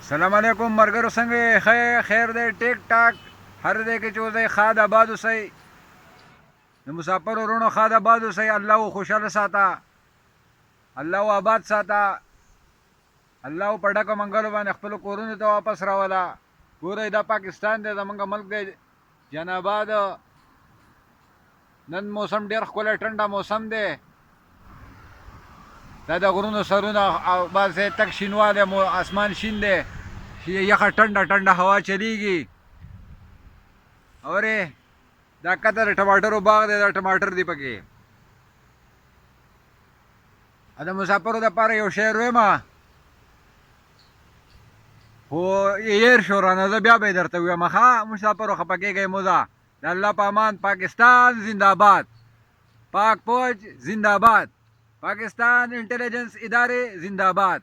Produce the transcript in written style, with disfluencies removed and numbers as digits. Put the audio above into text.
سلام علیکم مرګرو څنګه خیر دی ټیک ټاک هر دی کې چې اوسئ خاد آباد اوسئ د مسافرو وروڼو خاد آباد اوسئ الله و خوشحاله ساته الله و آباد ساته الله و په ډکه منګلو باندې خپلو کورونو ته واپس راوله ګورئ دا پاکستان دی زمونږ ملک دی جان آباد نن موسم ډېر ښکلی ټنډه موسم دی دا د غرونو سرونه او باسې تک شینوالی اسمان شین دی یخه ټنډه ټنډه هوا چلیږي اورې دا کته د ټماټرو باغ دی دا ټماټر دی پکې د مسافرو دپاره یو شعر وایم خو هېر شو رانه زه بیا به یې درته ووایم ښه مسافرو خفه کېږئ مو ده د الله په امان پاکستان زنده‌باد پاک فوج زنده‌باد پاکستان انټیلیجنس ادارې زنده‌باد